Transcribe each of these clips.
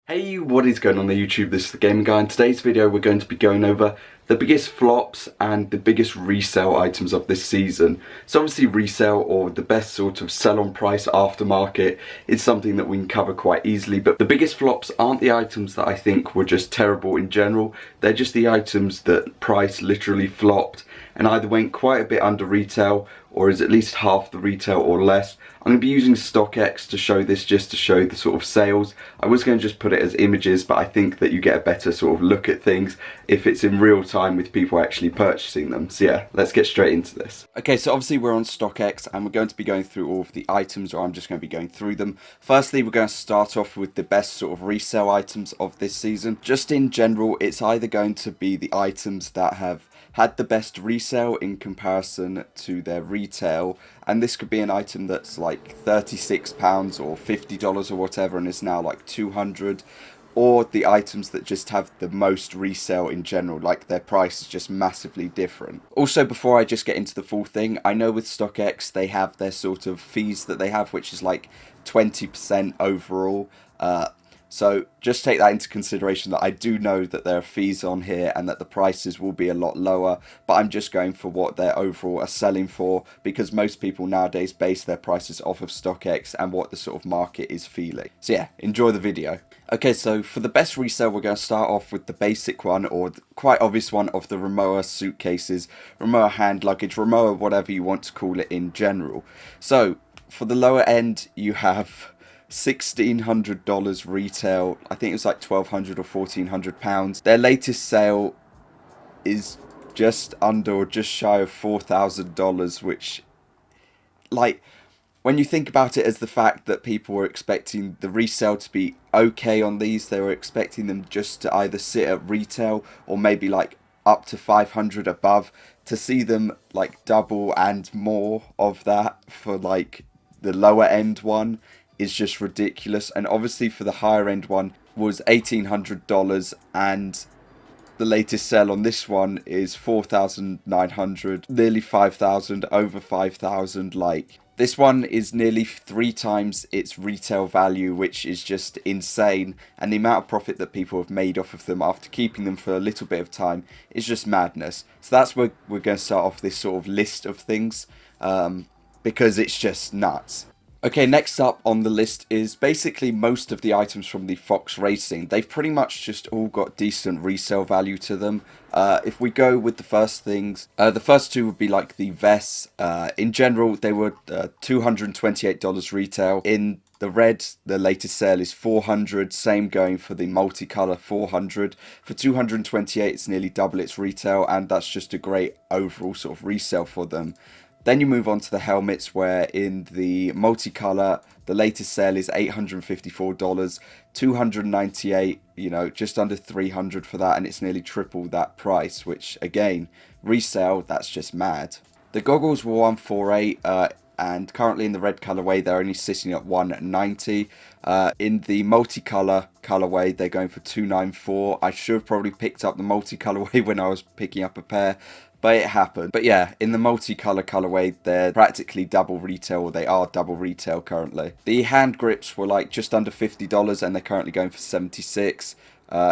Hey, what is going on there YouTube? This is the Gaming Guy. In today's video we're going to be going over the biggest flops and the biggest resale items of this season. So obviously resale, or the best sort of sell on price aftermarket, is something that we can cover quite easily, but the biggest flops aren't the items that I think were just terrible in general. They're just the items that price literally flopped and either went quite a bit under retail or is at least half the retail or less. I'm going to be using StockX to show this, just to show the sort of sales. I was going to just put it as images, but I think that you get a better sort of look at things if it's in real time with people actually purchasing them. So yeah, let's get straight into this. Okay, so obviously we're on StockX and we're going to be going through all of the items, or I'm just going to be going through them. Firstly, we're going to start off with the best sort of resale items of this season. Just in general, it's either going to be the items that have had the best resale in comparison to their retail, and this could be an item that's like £36 or $50 or whatever and is now like $200, or the items that just have the most resale in general, like their price is just massively different. Also, before I just get into the full thing, I know with StockX they have their sort of fees that they have, which is like 20% overall. So just take that into consideration, that I do know that there are fees on here and that the prices will be a lot lower, but I'm just going for what they're overall are selling for, because most people nowadays base their prices off of StockX and what the sort of market is feeling. So yeah, enjoy the video. Okay, so for the best resale, we're going to start off with the basic one, or the quite obvious one, of the Rimowa suitcases, Rimowa hand luggage, Rimowa whatever you want to call it in general. So for the lower end, you have $1,600 retail. I think it was like £1,200 or £1,400. Their latest sale is just under or just shy of $4,000, which, like, when you think about it as the fact that people were expecting the resale to be okay on these, they were expecting them just to either sit at retail or maybe like up to 500 above, to see them like double and more of that for like the lower end one is just ridiculous. And obviously for the higher end one was $1,800, and the latest sale on this one is $4,900, nearly $5,000, over $5,000. Like, this one is nearly 3 times its retail value, which is just insane, and the amount of profit that people have made off of them after keeping them for a little bit of time is just madness. So that's where we're going to start off this sort of list of things, because it's just nuts. Okay, next up on the list is basically most of the items from the Fox Racing. They've pretty much just all got decent resale value to them. If we go with the first things, the first two would be like the vests. In general, they were $228 retail. In the red, the latest sale is $400. Same going for the multicolor, $400. For $228, it's nearly double its retail, and that's just a great overall sort of resale for them. Then you move on to the helmets, where in the multicolor, the latest sale is $854, $298, you know, just under $300 for that, and it's nearly triple that price, which again, resale, that's just mad. The goggles were $148, and currently in the red colorway, they're only sitting at $190. In the multicolor colorway, they're going for $294. I should have probably picked up the multicolorway when I was picking up a pair, but it happened. But yeah, in the multicolor colorway, they're practically double retail, or they are double retail currently. The hand grips were like just under $50, and they're currently going for $76.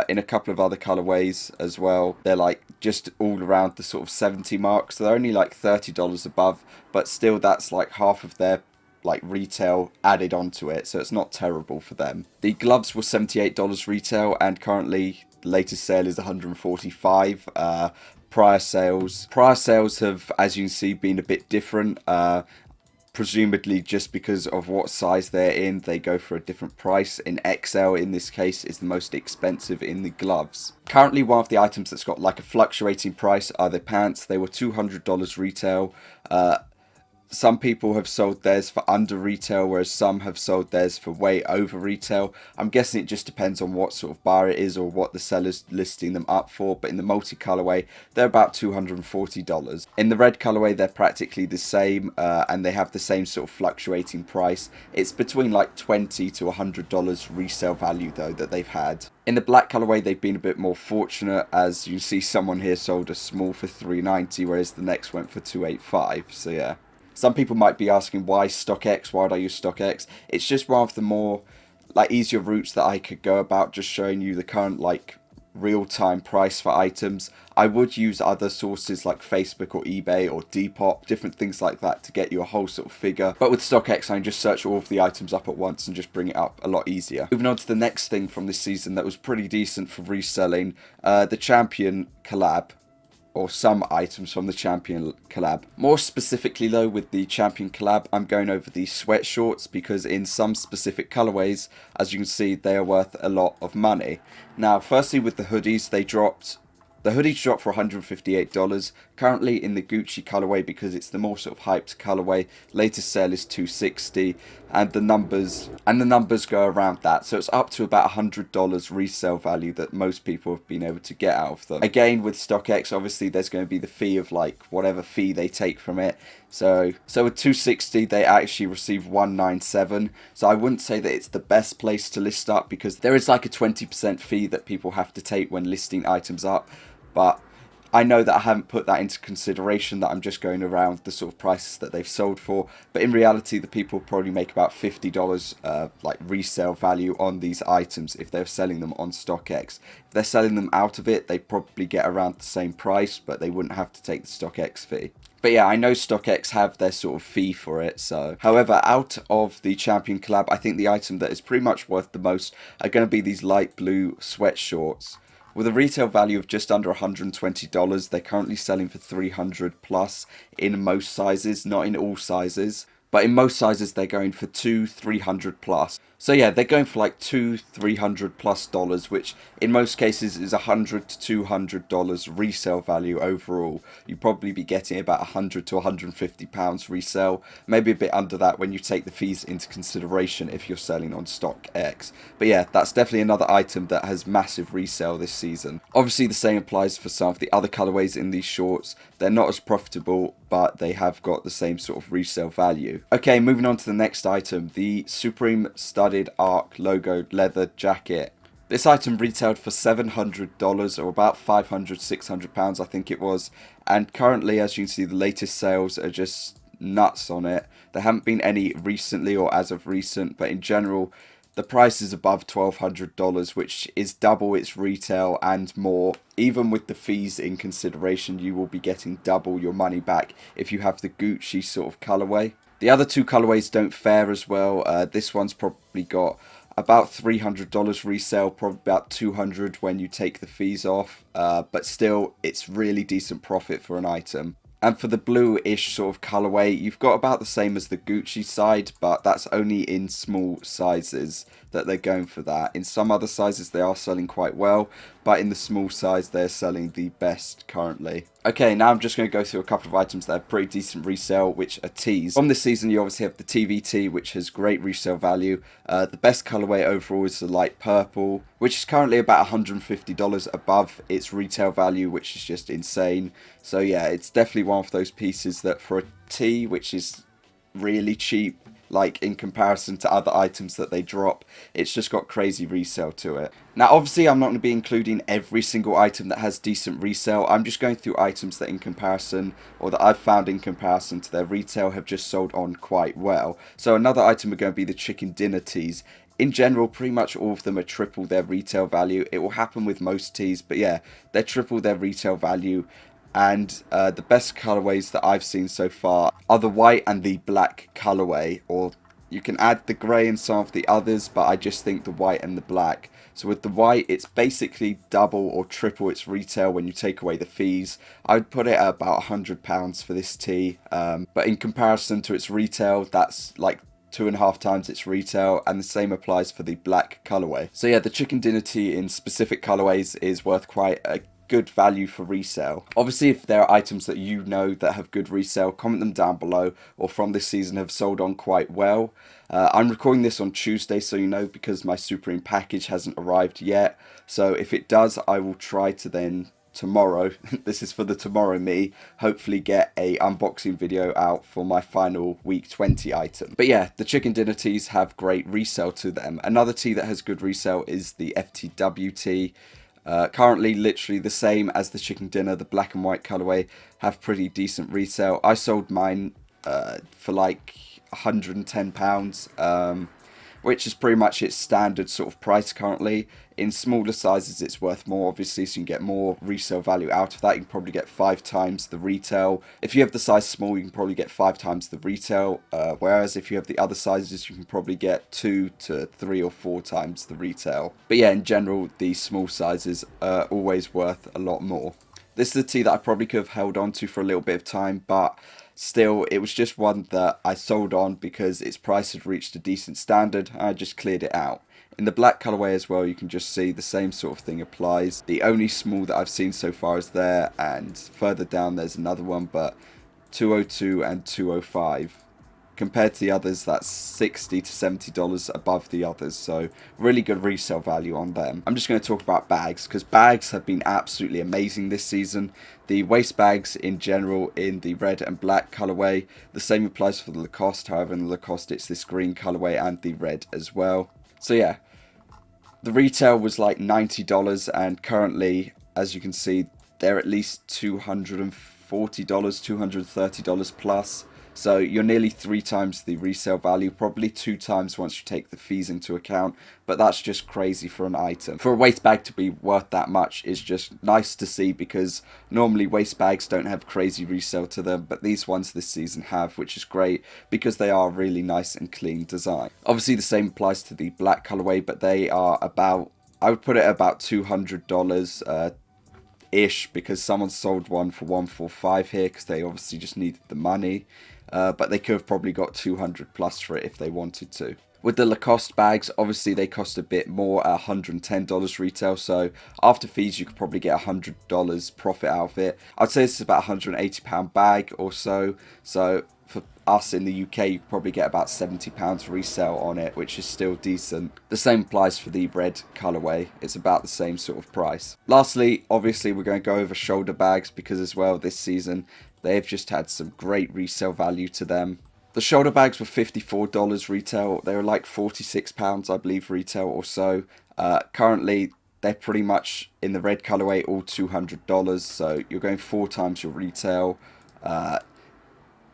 In a couple of other colorways as well, they're like just all around the sort of 70 mark, so they're only like $30 above, but still that's like half of their like retail added onto it, so it's not terrible for them. The gloves were $78 retail, and currently the latest sale is $145. Prior sales have, as you can see, been a bit different. Presumably just because of what size they're in, they go for a different price. In XL, in this case, is the most expensive in the gloves. Currently, one of the items that's got like a fluctuating price are the pants. They were $200 retail. Some people have sold theirs for under retail, whereas some have sold theirs for way over retail. I'm guessing it just depends on what sort of bar it is or what the seller's listing them up for. But in the multi-colorway, they're about $240. In the red colorway, they're practically the same, and they have the same sort of fluctuating price. It's between like $20 to $100 resale value though that they've had. In the black colorway, they've been a bit more fortunate, as you see someone here sold a small for $390, whereas the next went for $285. So yeah. Some people might be asking, why StockX? Why would I use StockX? It's just one of the more like easier routes that I could go about just showing you the current like real-time price for items, I would use other sources like Facebook or eBay or Depop, different things like that to get you a whole sort of figure. But with StockX, I can just search all of the items up at once and just bring it up a lot easier. Moving on to the next thing from this season that was pretty decent for reselling, the Champion collab, or some items from the Champion collab. More specifically though, with the Champion collab, I'm going over the sweatshorts because in some specific colorways, as you can see, they are worth a lot of money. Now, firstly with the hoodies, the hoodies dropped for $158. Currently in the Gucci colorway, because it's the more sort of hyped colorway, latest sale is $260, and the numbers go around that. So it's up to about $100 resale value that most people have been able to get out of them. Again, with StockX, obviously there's going to be the fee of like whatever fee they take from it. So with $260, they actually receive $197. So I wouldn't say that it's the best place to list up, because there is like a 20% fee that people have to take when listing items up. But I know that I haven't put that into consideration, that I'm just going around the sort of prices that they've sold for. But in reality, the people probably make about $50 like resale value on these items if they're selling them on StockX. If they're selling them out of it, they probably get around the same price, but they wouldn't have to take the StockX fee. But yeah, I know StockX have their sort of fee for it. So, however, out of the Champion collab, I think the item that is pretty much worth the most are going to be these light blue sweatshorts. With a retail value of just under $120, they're currently selling for $300 plus in most sizes, not in all sizes. But in most sizes, they're going for $300 plus. So yeah, they're going for like $300 plus, which in most cases is $100 to $200 resale value overall. You'd probably be getting about £100 to £150 resale, maybe a bit under that when you take the fees into consideration if you're selling on StockX. But yeah, that's definitely another item that has massive resale this season. Obviously, the same applies for some of the other colorways in these shorts. They're not as profitable, but they have got the same sort of resale value. Okay, moving on to the next item, the Supreme Studded Arc logo leather jacket. This item retailed for $700 or about £500, £600 I think it was, and currently, as you can see, the latest sales are just nuts on it. There haven't been any recently or as of recent, but in general the price is above $1,200, which is double its retail and more. Even with the fees in consideration, you will be getting double your money back if you have the Gucci sort of colorway. The other two colorways don't fare as well. This one's probably got about $300 resale, probably about $200 when you take the fees off. But still, it's really decent profit for an item. And for the blue-ish sort of colorway, you've got about the same as the Gucci side, but that's only in small sizes that they're going for that. In some other sizes, they are selling quite well, but in the small size, they're selling the best currently. Okay, now I'm just going to go through a couple of items that have pretty decent resale, which are tees. From this season, you obviously have the TVT, which has great resale value. The best colorway overall is the light purple, which is currently about $150 above its retail value, which is just insane. So yeah, it's definitely one of those pieces that for a tee, which is really cheap, like in comparison to other items that they drop, it's just got crazy resale to it. Now obviously I'm not going to be including every single item that has decent resale. I'm just going through items that in comparison, or that I've found in comparison to their retail, have just sold on quite well. So another item are going to be the chicken dinner tees. In general, pretty much all of them are triple their retail value. It will happen with most tees, but yeah, they're triple their retail value. And the best colorways that I've seen so far are the white and the black colorway, or you can add the grey and some of the others, but I just think the white and the black. So with the white, it's basically double or triple its retail when you take away the fees. I would put it at about £100 for this tee, but in comparison to its retail, that's like 2.5 times its retail, and the same applies for the black colorway. So yeah, the chicken dinner tee in specific colorways is worth quite a good value for resale. Obviously, if there are items that you know that have good resale, comment them down below, or from this season have sold on quite well. I'm recording this on Tuesday, so you know, because my Supreme package hasn't arrived yet. So if it does, I will try to then tomorrow, this is for the tomorrow me, hopefully get a unboxing video out for my final week 20 item. But yeah, the chicken dinner tees have great resale to them. Another tee that has good resale is the FTW tee. Currently literally the same as the chicken dinner, the black and white colorway have pretty decent resale. I sold mine for like £110, which is pretty much its standard sort of price currently. In smaller sizes it's worth more, obviously, so you can get more resale value out of that. You can probably get 5 times the retail. If you have the size small, you can probably get 5 times the retail, whereas if you have the other sizes, you can probably get 2 to 3 or 4 times the retail. But yeah, in general, these small sizes are always worth a lot more. This is a tee that I probably could have held on to for a little bit of time, but still, it was just one that I sold on because its price had reached a decent standard, and I just cleared it out. In the black colorway as well, you can just see the same sort of thing applies. The only small that I've seen so far is there, and further down there's another one, but 202 and 205. Compared to the others, that's $60 to $70 above the others, so really good resale value on them. I'm just going to talk about bags, because bags have been absolutely amazing this season. The waist bags in general in the red and black colorway, the same applies for the Lacoste. However, in the Lacoste it's this green colorway and the red as well. So yeah, the retail was like $90, and currently, as you can see, they're at least $240, $230 plus. So you're nearly 3 times the resale value, probably 2 times once you take the fees into account, but that's just crazy for an item. For a waist bag to be worth that much is just nice to see, because normally waist bags don't have crazy resale to them, but these ones this season have, which is great because they are really nice and clean design. Obviously the same applies to the black colorway, but they are about, I would put it about $200 ish, because someone sold one for $145 here because they obviously just needed the money. But they could have probably got 200 plus for it if they wanted to. With the Lacoste bags, obviously they cost a bit more at $110 retail, so after fees you could probably get $100 profit out of it. I'd say this is about a £180 bag or so, so for us in the UK you could probably get about £70 resale on it, which is still decent. The same applies for the red colorway, it's about the same sort of price. Lastly, obviously we're going to go over shoulder bags, because as well this season they've just had some great resale value to them. The shoulder bags were $54 retail. They were like £46, I believe, retail or so. Currently, they're pretty much in the red colorway all $200, so you're going 4 times your retail.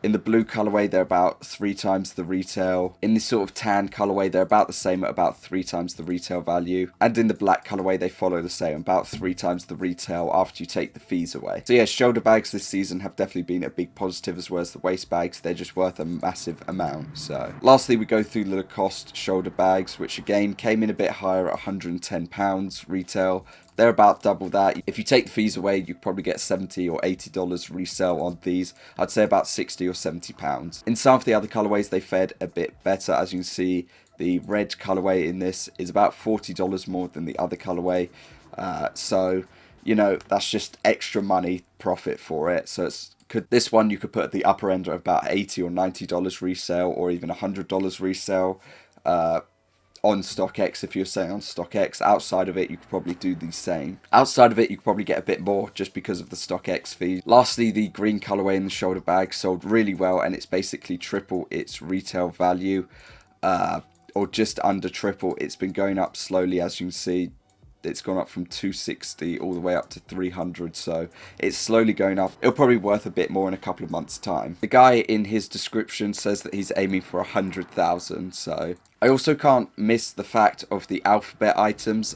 In the blue colorway, they're about 3 times the retail. In this sort of tan colorway, they're about the same at about 3 times the retail value. And in the black colorway, they follow the same, about 3 times the retail after you take the fees away. So yeah, shoulder bags this season have definitely been a big positive, as well as the waist bags. They're just worth a massive amount. So lastly, we go through the Lacoste shoulder bags, which again came in a bit higher at £110 retail. They're about double that. If you take the fees away, you probably get $70 or $80 resale on these. I'd say about £60 or £70. In some of the other colorways, they fared a bit better. As you can see, the red colorway in this is about $40 more than the other colorway. So, you know, that's just extra money profit for it. So this one you could put at the upper end of about $80 or $90 resale, or even $100 resale. On StockX, if you're saying on StockX. Outside of it, you could probably do the same. Outside of it, you could probably get a bit more just because of the StockX fee. Lastly, the green colorway in the shoulder bag sold really well, and it's basically triple its retail value, or just under triple. It's been going up slowly, as you can see. It's gone up from 260 all the way up to 300, so it's slowly going up. It'll probably be worth a bit more in a couple of months' time. The guy in his description says that he's aiming for 100,000, so I also can't miss the fact of the alphabet items.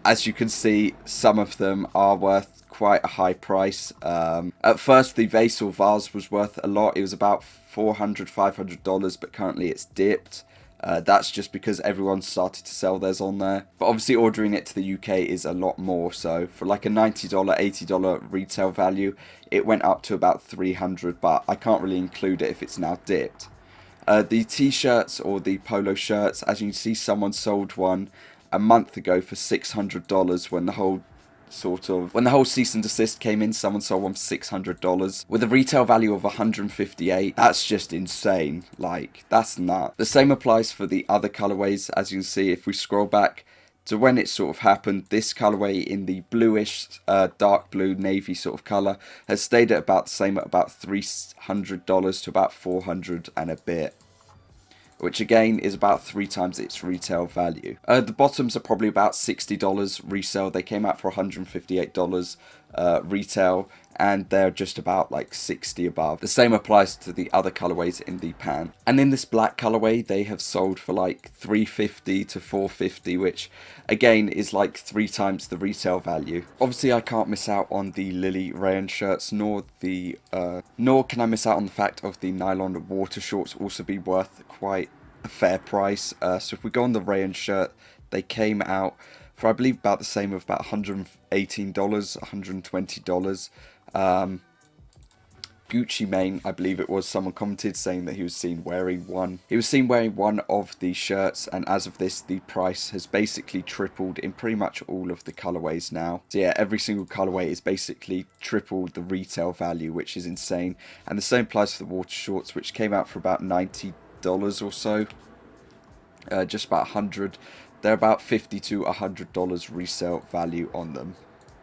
As you can see, some of them are worth quite a high price. At first, the vase or vase was worth a lot. It was about $400, $500, but currently it's dipped. That's just because everyone started to sell theirs on there. But obviously ordering it to the UK is a lot more. So for like a $90, $80 retail value, it went up to about $300, but I can't really include it if it's now dipped. The t-shirts or the polo shirts, as you can see, someone sold one a month ago for $600 when the whole cease and desist came in. Someone sold one for $600 with a retail value of $158. That's just insane. Like, that's nuts. The same applies for the other colorways. As you can see, if we scroll back to when it sort of happened, this colorway in the bluish, dark blue, navy sort of color has stayed at about the same, at about $300 to about $400 and a bit, which again is about 3 times its retail value. The bottoms are probably about $60 resale. They came out for $158 retail, and they're just about like 60 above. The same applies to the other colorways in the pan. And in this black colorway, they have sold for like $350 to $450, which again is like 3 times the retail value. Obviously, I can't miss out on the Lily rayon shirts, nor can I miss out on the fact of the nylon water shorts also be worth quite a fair price. So if we go on the rayon shirt, they came out for, I believe, about the same, of about $118, $120. Gucci Mane, I believe it was, someone commented saying that he was seen wearing one. He was seen wearing one of the shirts, and as of this, the price has basically tripled in pretty much all of the colorways now. So yeah, every single colorway is basically tripled the retail value, which is insane. And the same applies for the water shorts, which came out for about $90 or so. Just about 100. They're about $50 to $100 resale value on them.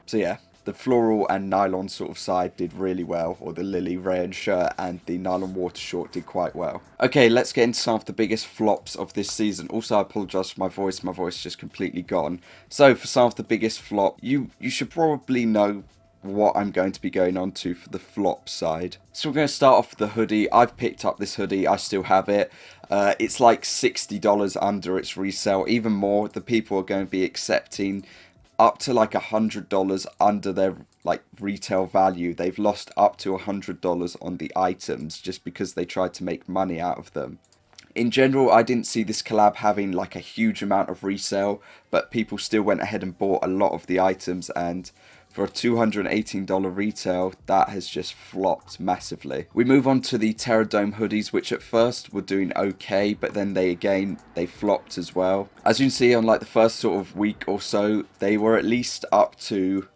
So yeah, the floral and nylon sort of side did really well, or the Lily rayon shirt and the nylon water short did quite well. Okay, let's get into some of the biggest flops of this season. Also, I apologise for my voice just completely gone. So for some of the biggest flop, you should probably know what I'm going to be going on to for the flop side. So we're going to start off with the hoodie. I've picked up this hoodie, I still have it. It's like $60 under its resale, even more. The people are going to be accepting up to like $100 under their like retail value. They've lost up to $100 on the items just because they tried to make money out of them. In general, I didn't see this collab having like a huge amount of resale, but people still went ahead and bought a lot of the items, and for a $218 retail, that has just flopped massively. We move on to the Terradome hoodies, which at first were doing okay, but then they flopped as well. As you can see on like the first sort of week or so, they were at least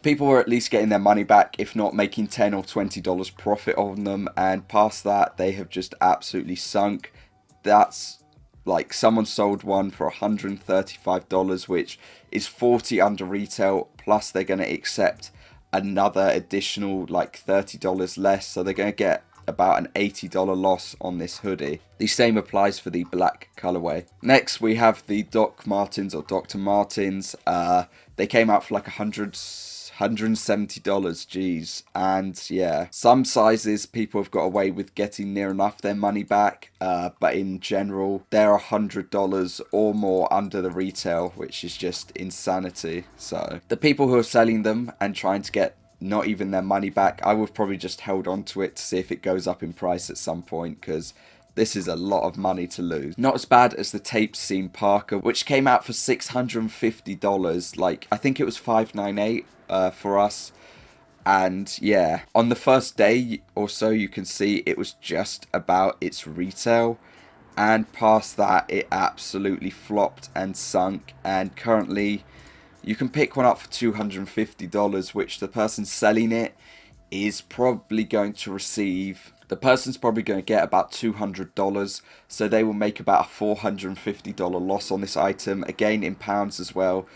people were at least getting their money back, if not making $10 or $20 profit on them, and past that, they have just absolutely sunk. That's like someone sold one for $135, which is $40 under retail, plus they're going to accept another additional like $30 less, so they're going to get about an $80 loss on this hoodie. The same applies for the black colorway. Next we have the Doc Martens or Dr. Martens. They came out for like $170, geez. And yeah, some sizes people have got away with getting near enough their money back, but in general they're $100 or more under the retail, which is just insanity. So the people who are selling them and trying to get not even their money back, I would probably just held on to it to see if it goes up in price at some point, because this is a lot of money to lose. Not as bad as the Tape Seam Parker, which came out for $650. Like, I think it was $598 for us. And yeah, on the first day or so, you can see it was just about its retail. And past that, it absolutely flopped and sunk. And currently, you can pick one up for $250, which the person selling it is probably going to receive. The person's probably going to get about $200, so they will make about a $450 loss on this item. Again, in pounds as well,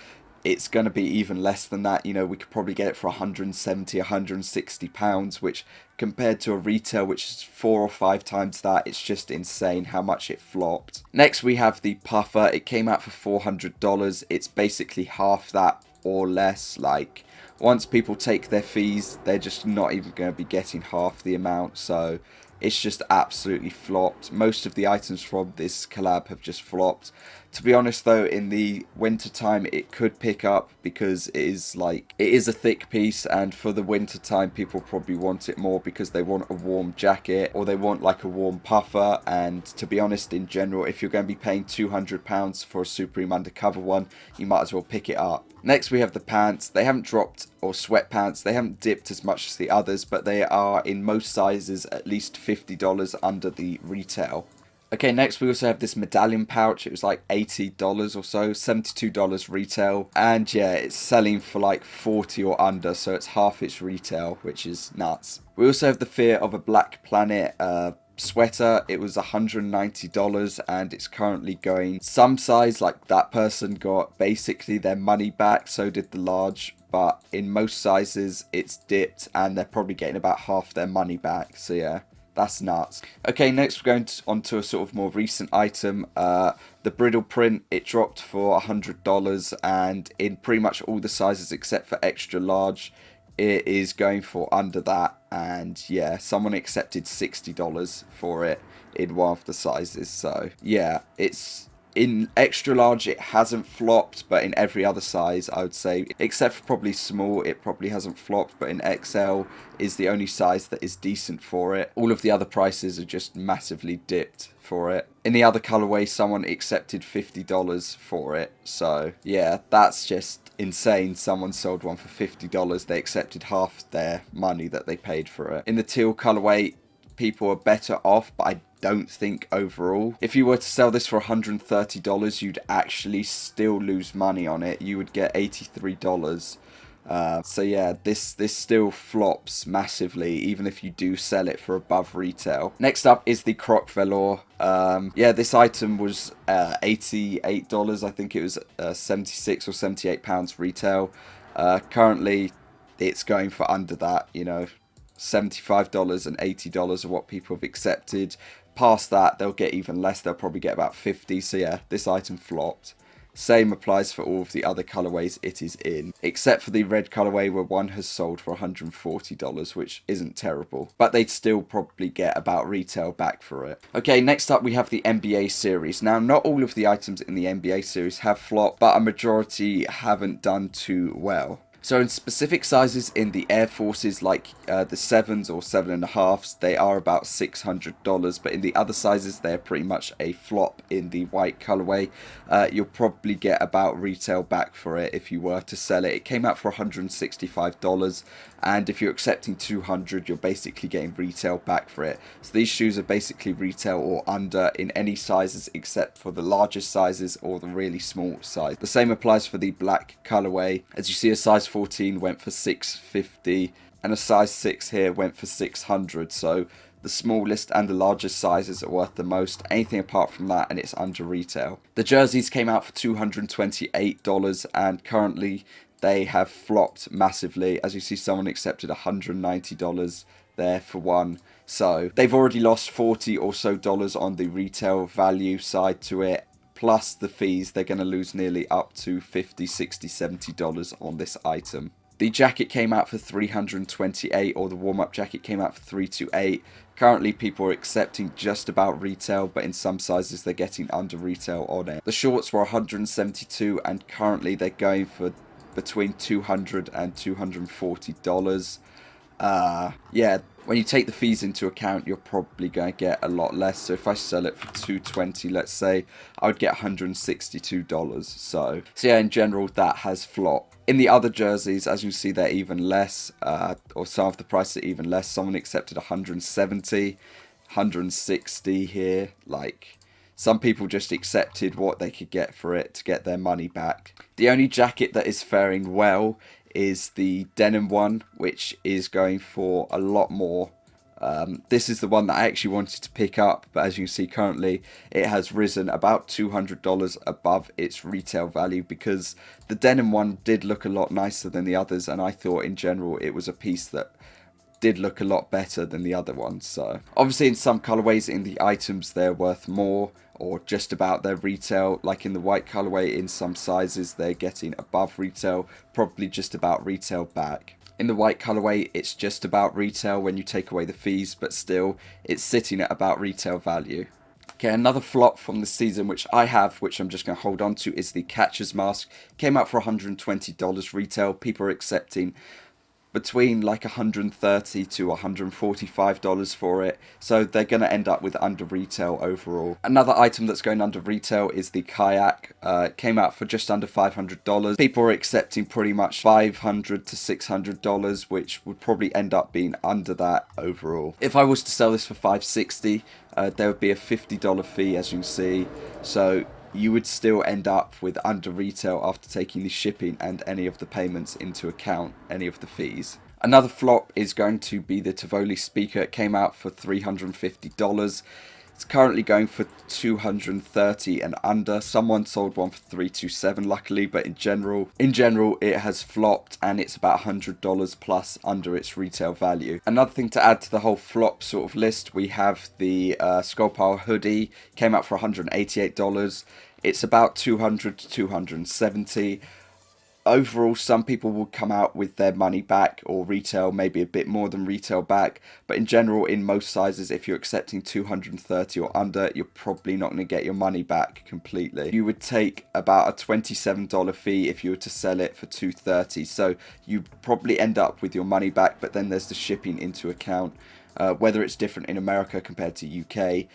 it's going to be even less than that. You know, we could probably get it for 170, 160 pounds, which compared to a retail, which is 4 or 5 times that, it's just insane how much it flopped. Next, we have the puffer. It came out for $400. It's basically half that or less. Like, once people take their fees, they're just not even going to be getting half the amount. So it's just absolutely flopped. Most of the items from this collab have just flopped. To be honest though, in the winter time it could pick up, because it is a thick piece, and for the winter time people probably want it more because they want a warm jacket or they want like a warm puffer. And to be honest, in general, if you're going to be paying £200 for a Supreme undercover one, you might as well pick it up. Next we have the pants. They haven't dropped, or sweatpants, they haven't dipped as much as the others, but they are in most sizes at least $50 under the retail. Okay, next we also have this medallion pouch. It was like $80 or so, $72 retail, and yeah, it's selling for like 40 or under, so it's half its retail, which is nuts. We also have the Fear of a Black Planet sweater. It was $190 and it's currently going some size, like that person got basically their money back, so did the large, but in most sizes it's dipped and they're probably getting about half their money back. So yeah, that's nuts. Okay, next we're going on to a sort of more recent item. The brittle print, it dropped for $100, and in pretty much all the sizes except for extra large, it is going for under that, and yeah, someone accepted $60 for it in one of the sizes. So yeah, it's in extra large it hasn't flopped, but in every other size I would say, except for probably small, it probably hasn't flopped. But in XL is the only size that is decent for it. All of the other prices are just massively dipped for it. In the other colorway, someone accepted $50 for it. So yeah, that's just insane. Someone sold one for $50. They accepted half their money that they paid for it. In the teal colorway, people are better off, but I don't think overall. If you were to sell this for $130, you'd actually still lose money on it. You would get $83. So yeah, this still flops massively, even if you do sell it for above retail. Next up is the croc velour. Yeah, this item was $88. I think it was 76 or 78 pounds retail. Currently, it's going for under that, you know. $75 and $80 are what people have accepted. Past that, they'll get even less. They'll probably get about 50. So yeah, this item flopped. Same applies for all of the other colorways it is in, except for the red colorway, where one has sold for $140, which isn't terrible, but they'd still probably get about retail back for it. Okay, next up we have the NBA series. Now, not all of the items in the NBA series have flopped, but a majority haven't done too well. So in specific sizes in the Air Forces, like the 7s or 7.5s, they are about $600. But in the other sizes, they're pretty much a flop. In the white colorway, you'll probably get about retail back for it if you were to sell it. It came out for $165. And if you're accepting $200, you're basically getting retail back for it. So these shoes are basically retail or under in any sizes except for the largest sizes or the really small size. The same applies for the black colorway. As you see, a size 14 went for $650 and a size 6 here went for $600. So the smallest and the largest sizes are worth the most. Anything apart from that and it's under retail. The jerseys came out for $228 and currently they have flopped massively. As you see, someone accepted $190 there for one. So they've already lost $40 or so on the retail value side to it. Plus the fees, they're going to lose nearly up to $50, $60, $70 on this item. The jacket came out for $328, or the warm-up jacket came out for $328. Currently, people are accepting just about retail, but in some sizes they're getting under retail on it. The shorts were $172, and currently they're going for between $200 and $240. Yeah, when you take the fees into account, you're probably going to get a lot less. So if I sell it for $220, let's say, I would get $162. So yeah, in general, that has flopped. In the other jerseys, as you see, they're even less, or some of the prices are even less. Someone accepted $170, $160 here. Like, some people just accepted what they could get for it to get their money back. The only jacket that is faring well is the denim one, which is going for a lot more. This is the one that I actually wanted to pick up, but as you can see, currently it has risen about $200 above its retail value, because the denim one did look a lot nicer than the others, and I thought in general it was a piece that did look a lot better than the other ones. So obviously in some colorways in the items they're worth more, or just about their retail. Like in the white colorway, in some sizes they're getting above retail, probably just about retail back. In the white colorway, it's just about retail when you take away the fees, but still it's sitting at about retail value. Okay, another flop from the season which I have, which I'm just going to hold on to, is the catcher's mask. Came out for $120 retail. People are accepting between like $130 to $145 for it, so they're going to end up with under retail overall. Another item that's going under retail is the kayak. It came out for just under $500. People are accepting pretty much $500 to $600, which would probably end up being under that overall. If I was to sell this for $560, there would be a $50 fee, as you can see, so you would still end up with under retail after taking the shipping and any of the payments into account, any of the fees. Another flop is going to be the Tivoli speaker. It came out for $350. It's currently going for $230 and under. Someone sold one for $327 luckily, but in general it has flopped and it's about $100 plus under its retail value. Another thing to add to the whole flop sort of list, we have the Skull Pile hoodie. Came out for $188. It's about $200 to $270. overall, some people will come out with their money back, or retail maybe a bit more than retail back, but in general, in most sizes, if you're accepting 230 or under, you're probably not going to get your money back completely. You would take about a $27 fee if you were to sell it for 230, so you probably end up with your money back, but then there's the shipping into account. Whether it's different in America compared to UK,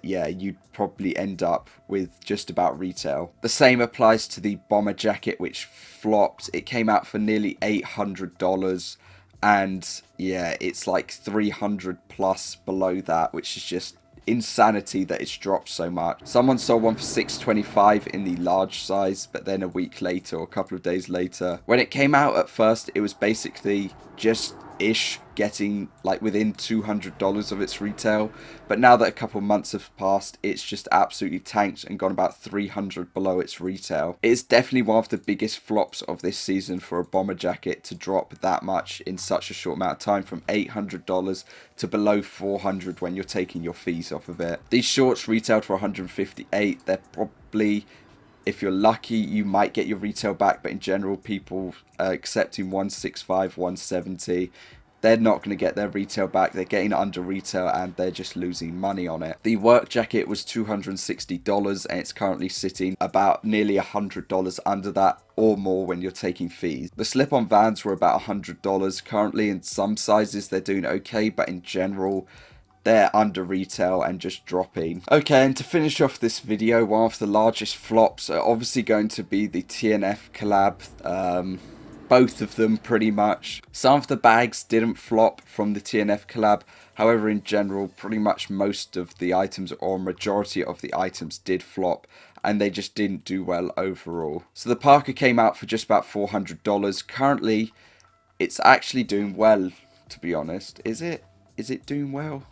yeah, you'd probably end up with just about retail. The same applies to the bomber jacket, which flopped. It came out for nearly $800, and yeah, it's like 300 plus below that, which is just insanity that it's dropped so much. Someone sold one for $625 in the large size, but then a week later or a couple of days later, when it came out at first, it was basically just ish getting like within $200 of its retail, but now that a couple months have passed, it's just absolutely tanked and gone about 300 below its retail. It's definitely one of the biggest flops of this season for a bomber jacket to drop that much in such a short amount of time, from $800 to below $400 when you're taking your fees off of it. These shorts retailed for $158. They're probably, if you're lucky, you might get your retail back, but in general, people are accepting $165, $170. They're not going to get their retail back. They're getting under retail and they're just losing money on it. The work jacket was $260 and it's currently sitting about nearly $100 under that or more when you're taking fees. The slip-on Vans were about $100. Currently in some sizes they're doing okay, but in general they're under retail and just dropping. Okay, and to finish off this video, one of the largest flops are obviously going to be the TNF collab. Both of them pretty much. Some of the bags didn't flop from the TNF collab. However, in general, pretty much most of the items or majority of the items did flop, and they just didn't do well overall. So the Parker came out for just about $400. Currently, it's actually doing well, to be honest. Is it? Is it doing well?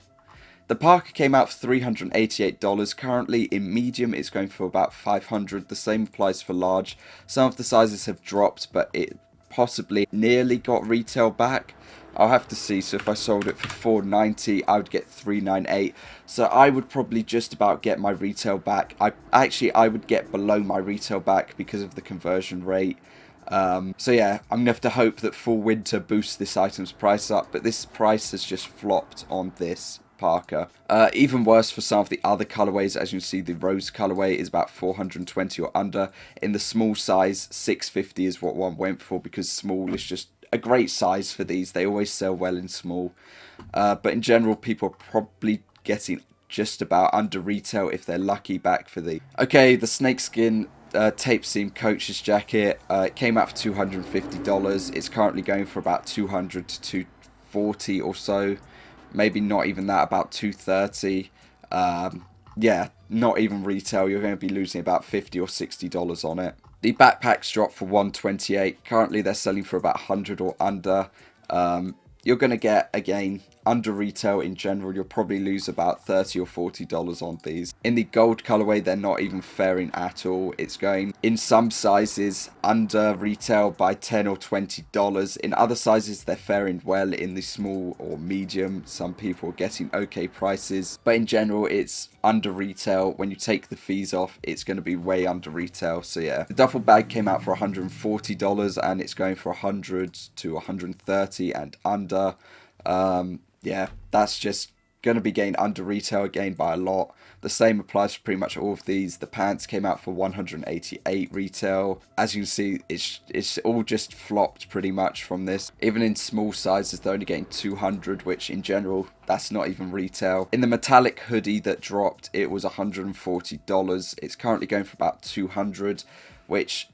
The Parker came out for $388. Currently in medium it's going for about $500. The same applies for large. Some of the sizes have dropped, but it possibly nearly got retail back. I'll have to see. So if I sold it for $490, I would get $398. So I would probably just about get my retail back. I would get below my retail back because of the conversion rate. So yeah, I'm gonna have to hope that Fall Winter boosts this item's price up, but this price has just flopped on this Parker. Even worse for some of the other colorways. As you can see, the rose colorway is about $420 or under. In the small size, $650 is what one went for, because small is just a great size for these. They always sell well in small. But in general, people are probably getting just about under retail if they're lucky back for the. Okay, the snakeskin tape seam coach's jacket. It came out for $250. It's currently going for about $200 to $240 or so. Maybe not even that, about $230. Yeah, not even retail. You're going to be losing about $50 or $60 on it. The backpacks dropped for $128. Currently they're selling for about $100 or under. You're going to get, again, under retail in general. You'll probably lose about $30 or $40 on these. In the gold colorway, they're not even faring at all. It's going, in some sizes, under retail by $10 or $20. In other sizes, they're faring well. In the small or medium, some people are getting okay prices. But in general, it's under retail. When you take the fees off, it's going to be way under retail. So yeah, the duffel bag came out for $140 and it's going for $100 to $130 and under. Yeah, that's just going to be getting under retail again by a lot. The same applies for pretty much all of these. The pants came out for $188 retail. As you can see, it's all just flopped pretty much from this. Even in small sizes, they're only getting $200, which in general, that's not even retail. In the metallic hoodie that dropped, it was $140. It's currently going for about $200, which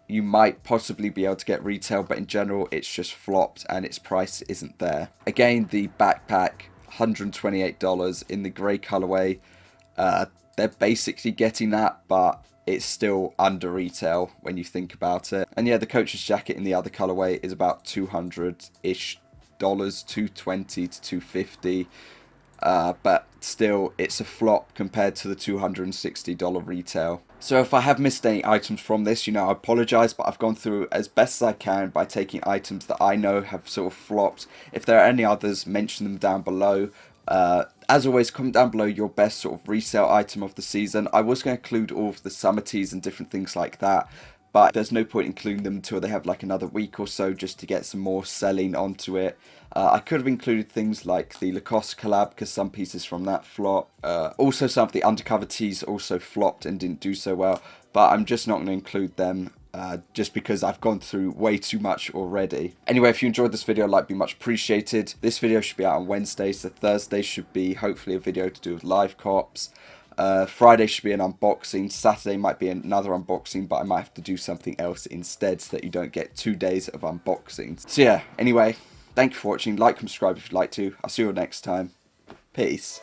you might possibly be able to get retail, but in general it's just flopped and its price isn't there. Again, the backpack, $128 in the grey colorway. They're basically getting that, but it's still under retail when you think about it. And yeah, the coach's jacket in the other colorway is about $200-ish, $220 to $250. But still, it's a flop compared to the $260 retail. So if I have missed any items from this, I apologise, but I've gone through as best as I can by taking items that I know have sort of flopped. If there are any others, mention them down below. As always, comment down below your best sort of resale item of the season. I was going to include all of the summer teas and different things like that, but there's no point including them until they have like another week or so, just to get some more selling onto it. I could have included things like the Lacoste collab, because some pieces from that flop. Also some of the undercover tees also flopped and didn't do so well, but I'm just not going to include them. Just because I've gone through way too much already. Anyway, if you enjoyed this video, like, be much appreciated. This video should be out on Wednesday, so Thursday should be hopefully a video to do with live cops. Friday should be an unboxing. Saturday might be another unboxing, but I might have to do something else instead so that you don't get 2 days of unboxings. So yeah, anyway, thank you for watching. Like and subscribe if you'd like to. I'll see you all next time. Peace.